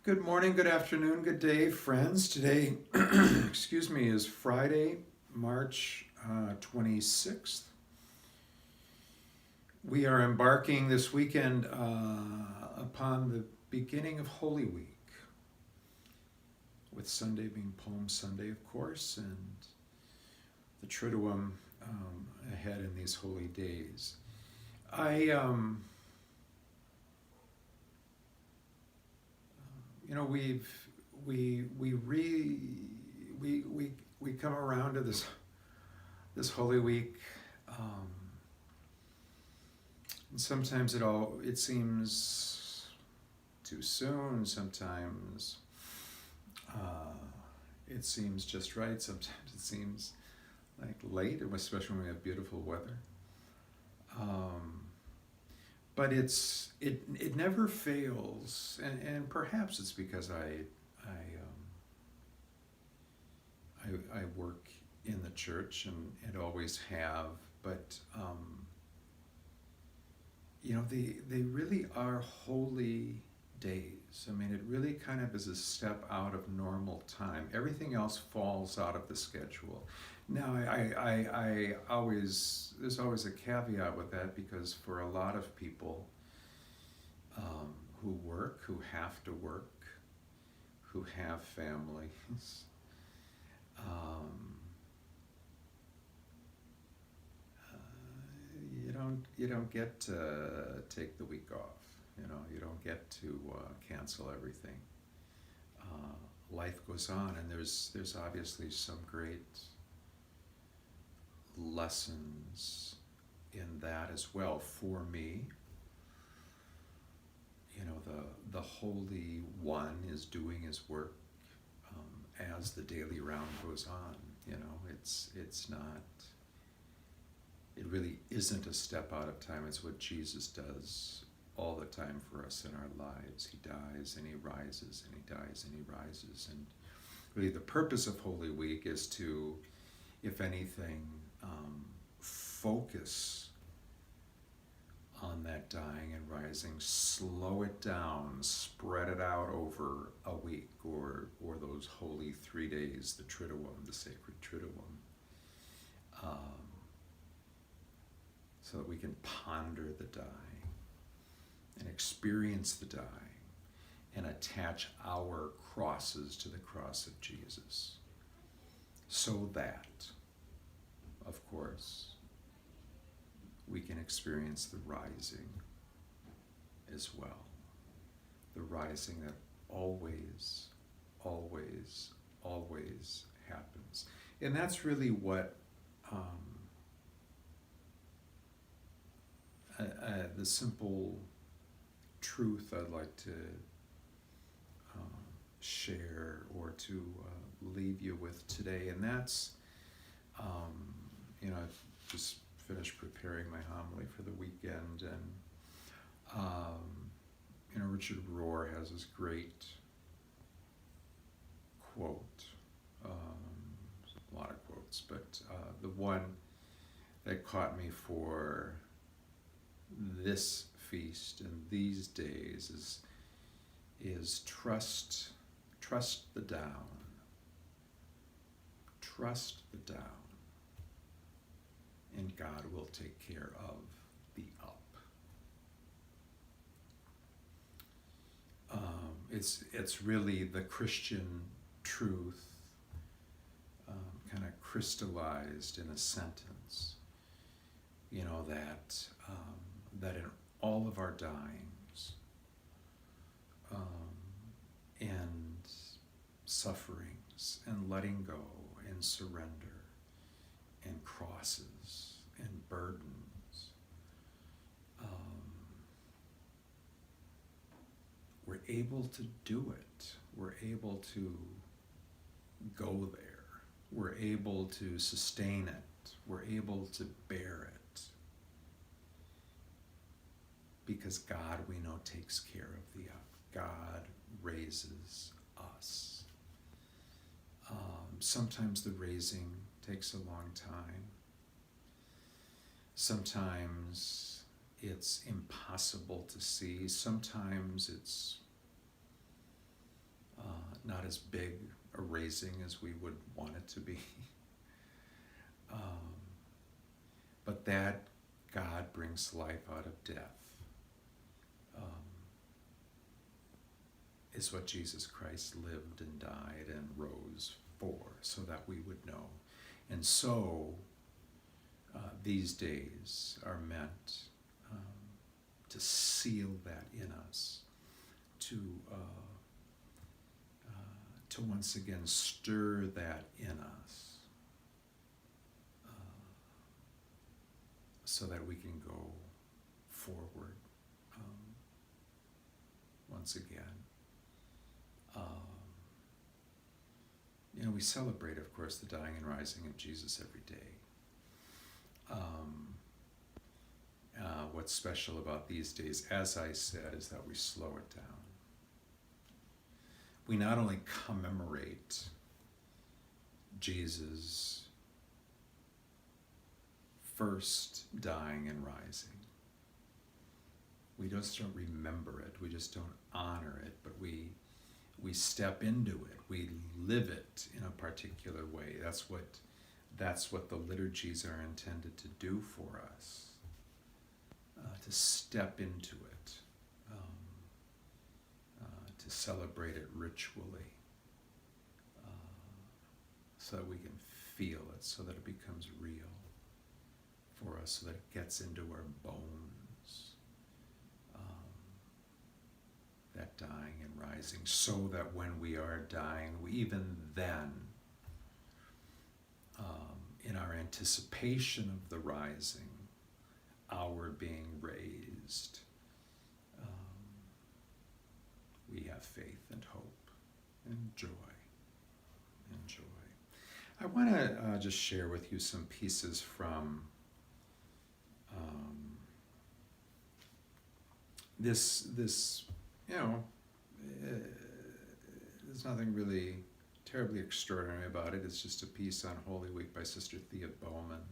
Good morning, good afternoon, good day, friends. Today, excuse me, is Friday, March 26th. We are embarking this weekend upon the beginning of Holy Week, with Sunday being Palm Sunday, of course, and the Triduum ahead in these holy days. I, you know, we come around to this Holy Week, um, and sometimes it seems too soon. Sometimes it seems just right. Sometimes it seems like late, especially when we have beautiful weather. But it never fails, and perhaps it's because I work in the church and always have, but they really are holy days. I mean, it really kind of is a step out of normal time. Everything else falls out of the schedule. Now, I always, there's always a caveat with that, because for a lot of people who work, who have to work, who have families, um, you don't get to take the week off. You don't get to cancel everything. Life goes on, and there's obviously some great lessons in that as well for me. The Holy One is doing his work as the daily round goes on. It's not, it really isn't a step out of time. It's what Jesus does all the time for us in our lives. He dies and he rises, and he dies and he rises. And really the purpose of Holy Week is to, if anything, focus on that dying and rising, slow it down, spread it out over a week, or those holy 3 days, the Triduum, the sacred Triduum, so that we can ponder the dying and experience the dying and attach our crosses to the cross of Jesus, so that, of course, we can experience the rising as well. The rising that always, always, always happens. And that's really what the simple truth I'd like to share, or to leave you with today. And that's, I've just finished preparing my homily for the weekend, and Richard Rohr has this great quote, a lot of quotes, but the one that caught me for this feast and these days is trust the down, trust the down, and God will take care of the up. It's really the Christian truth kind of crystallized in a sentence. That in all of our dyings and sufferings and letting go and surrender and crosses and burdens, we're able to do it. We're able to go there. We're able to sustain it. We're able to bear it. Because God, we know, takes care of the up. God raises us. Sometimes the raising takes a long time. Sometimes it's impossible to see. Sometimes it's not as big a raising as we would want it to be. But that God brings life out of death is what Jesus Christ lived and died and rose for, so that we would know. And so these days are meant to seal that in us, to once again stir that in us, so that we can go forward once again. We celebrate, of course, the dying and rising of Jesus every day. What's special about these days, as I said, is that we slow it down. We not only commemorate Jesus' first dying and rising, we just don't remember it, we just don't honor it, but we step into it, we live it in a particular way. That's what the liturgies are intended to do for us, to step into it, to celebrate it ritually, so that we can feel it, so that it becomes real for us, so that it gets into our bones. That dying and rising, so that when we are dying, we even then, in our anticipation of the rising, our being raised, we have faith and hope and joy and joy. I want to just share with you some pieces from this, there's nothing really terribly extraordinary about it. It's just a piece on Holy Week by Sister Thea Bowman,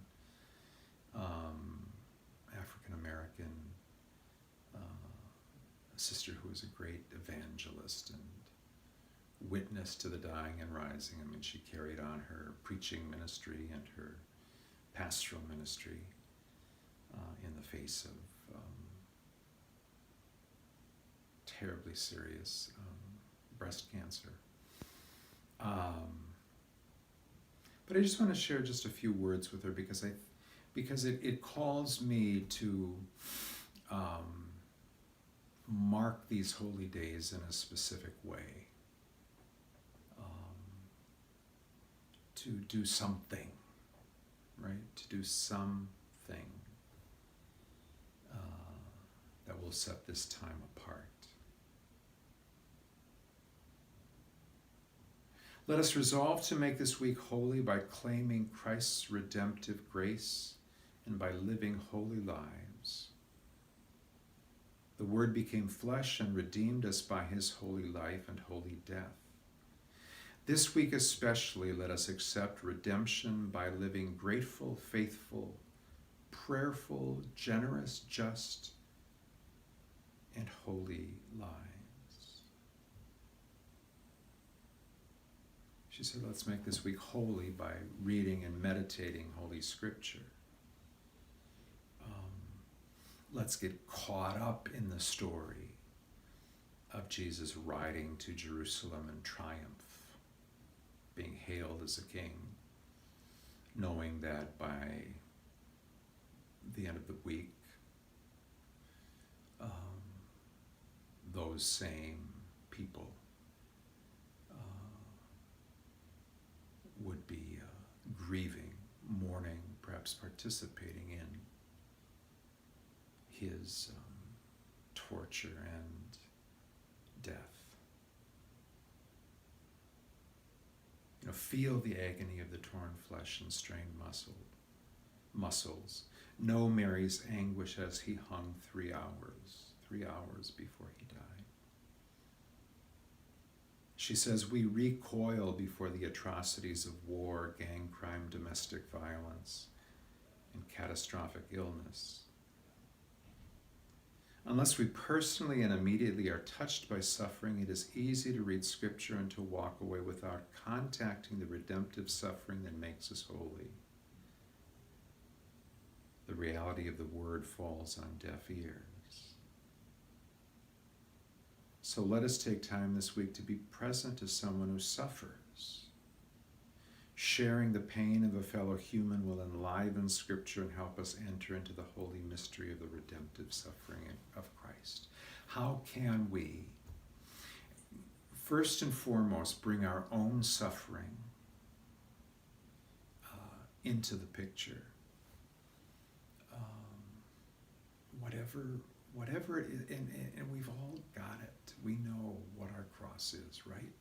African-American sister who was a great evangelist and witness to the dying and rising. I mean, she carried on her preaching ministry and her pastoral ministry in the face of terribly serious breast cancer. But I just want to share just a few words with her because it calls me to mark these holy days in a specific way, to do something, right? To do something that will set this time apart. Let us resolve to make this week holy by claiming Christ's redemptive grace and by living holy lives. The Word became flesh and redeemed us by his holy life and holy death. This week especially, let us accept redemption by living grateful, faithful, prayerful, generous, just, and holy lives. She said, let's make this week holy by reading and meditating Holy Scripture. Let's get caught up in the story of Jesus riding to Jerusalem in triumph, being hailed as a king, knowing that by the end of the week, those same people would be grieving, mourning, perhaps participating in his torture and death. Feel the agony of the torn flesh and strained muscles. Know Mary's anguish as he hung 3 hours before he died. She says, we recoil before the atrocities of war, gang crime, domestic violence, and catastrophic illness. Unless we personally and immediately are touched by suffering, it is easy to read Scripture and to walk away without contacting the redemptive suffering that makes us holy. The reality of the Word falls on deaf ears. So let us take time this week to be present to someone who suffers. Sharing the pain of a fellow human will enliven Scripture and help us enter into the holy mystery of the redemptive suffering of Christ. How can we, first and foremost, bring our own suffering into the picture? Whatever it is, and we've all got it. We know what our cross is, right?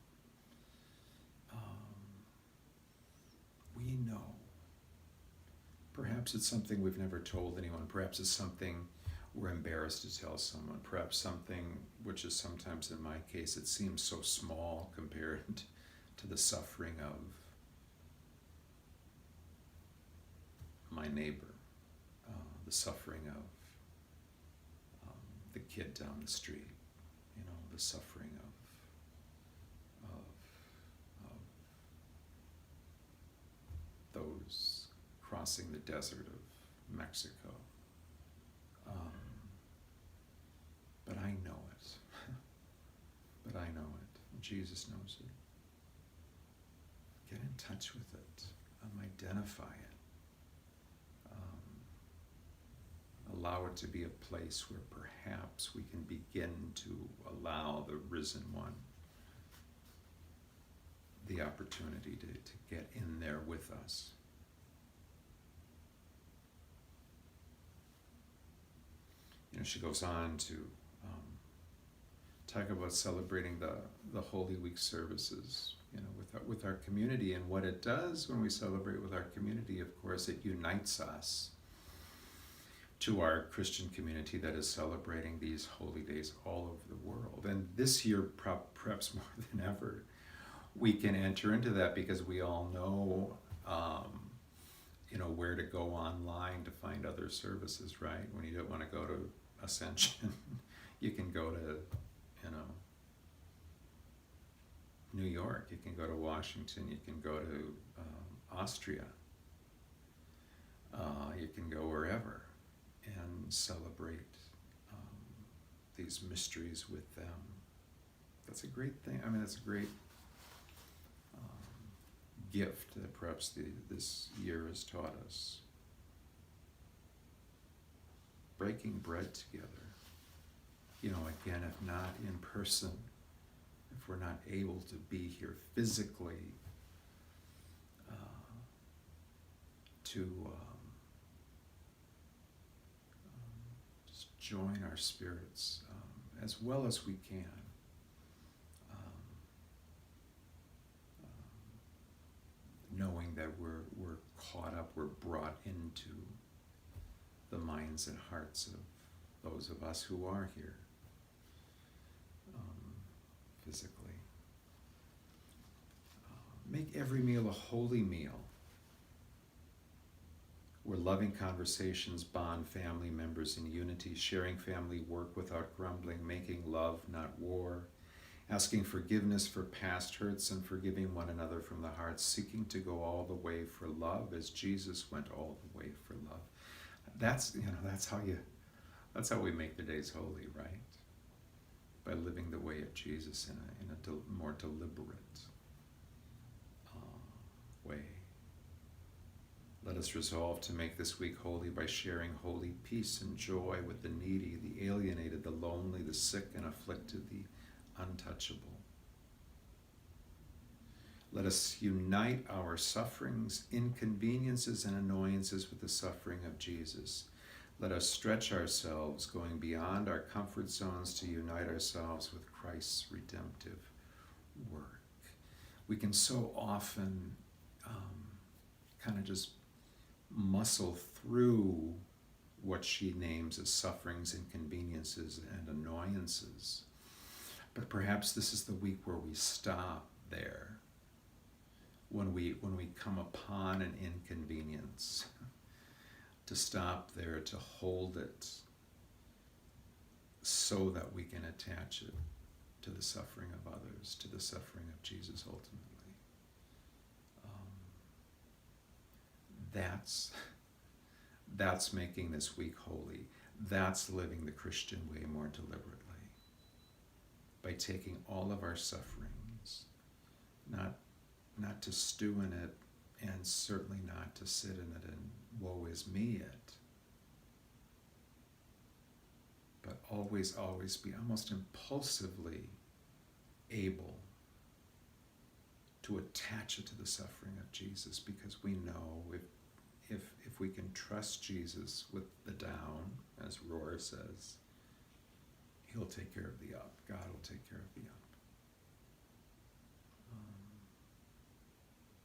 We know. Perhaps it's something we've never told anyone. Perhaps it's something we're embarrassed to tell someone. Perhaps something, which is sometimes in my case, it seems so small compared to the suffering of my neighbor, the suffering of the kid down the street, the suffering of those crossing the desert of Mexico. But I know it. But I know it. Jesus knows it. Get in touch with it. Identify it. Allow it to be a place where perhaps we can begin to allow the risen one the opportunity to get in there with us. She goes on to talk about celebrating the Holy Week services, with our community, and what it does when we celebrate with our community. Of course, it unites us to our Christian community that is celebrating these holy days all over the world. And this year, perhaps more than ever, we can enter into that because we all know, where to go online to find other services, right? When you don't want to go to Ascension, you can go to, New York, you can go to Washington, you can go to Austria, you can go wherever and celebrate these mysteries with them. That's a great thing. That's a great gift that perhaps this year has taught us. Breaking bread together. Again, if not in person, if we're not able to be here physically to just join our spirits as well as we can. Knowing that we're caught up, we're brought into the minds and hearts of those of us who are here physically. Make every meal a holy meal, where loving conversations bond family members in unity, sharing family work without grumbling, making love, not war, asking forgiveness for past hurts and forgiving one another from the heart, seeking to go all the way for love as Jesus went all the way for love. That's how we make the days holy, right? By living the way of Jesus in a more deliberate way. Let us resolve to make this week holy by sharing holy peace and joy with the needy, the alienated, the lonely, the sick and afflicted, the untouchable. Let us unite our sufferings, inconveniences, and annoyances with the suffering of Jesus. Let us stretch ourselves, going beyond our comfort zones, to unite ourselves with Christ's redemptive work. We can so often kind of just muscle through what she names as sufferings, inconveniences, and annoyances. But perhaps this is the week where we stop there. When we come upon an inconvenience, to stop there, to hold it so that we can attach it to the suffering of others, to the suffering of Jesus ultimately. That's making this week holy. That's living the Christian way more deliberately. By taking all of our sufferings, not to stew in it, and certainly not to sit in it and woe is me it, but always be almost impulsively able to attach it to the suffering of Jesus, because we know if we can trust Jesus with the down, as Rohr says, he'll take care of the up. God will take care of the up.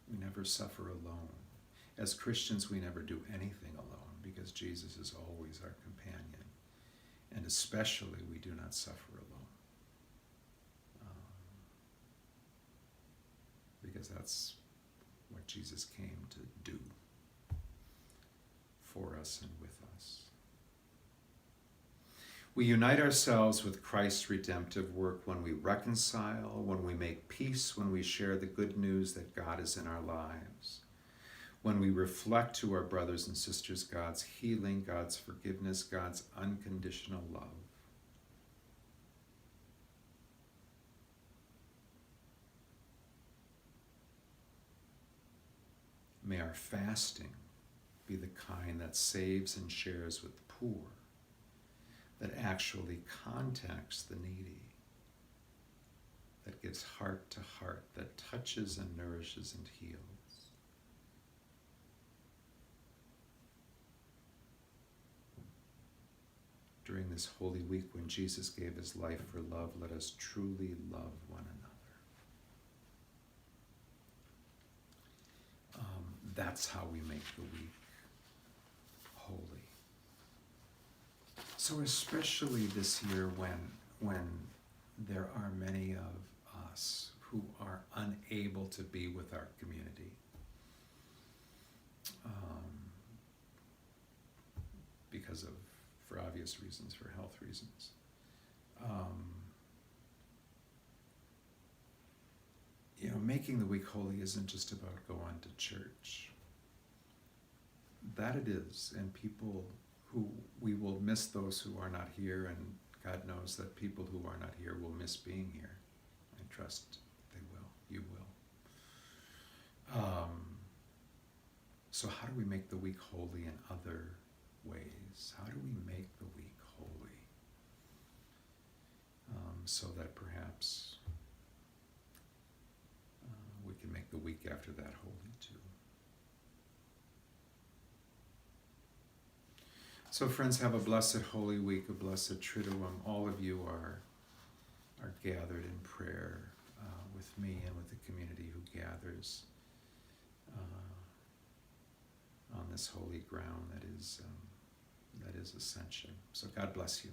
We never suffer alone. As Christians, we never do anything alone, because Jesus is always our companion. And especially, we do not suffer alone. Because that's what Jesus came to do for us and with us. We unite ourselves with Christ's redemptive work when we reconcile, when we make peace, when we share the good news that God is in our lives, when we reflect to our brothers and sisters God's healing, God's forgiveness, God's unconditional love. May our fasting be the kind that saves and shares with the poor, that actually contacts the needy, that gives heart to heart, that touches and nourishes and heals. During this Holy Week, when Jesus gave his life for love, let us truly love one another. That's how we make the week holy. So especially this year when there are many of us who are unable to be with our community, because of, for obvious reasons, for health reasons. Making the week holy isn't just about going to church. That it is, and we will miss those who are not here, and God knows that people who are not here will miss being here. I trust they will, you will. So how do we make the week holy in other ways? How do we make the week holy? So that perhaps we can make the week after that holy too. So friends, have a blessed Holy Week, a blessed Triduum. All of you are gathered in prayer with me and with the community who gathers on this holy ground that is Ascension. So God bless you.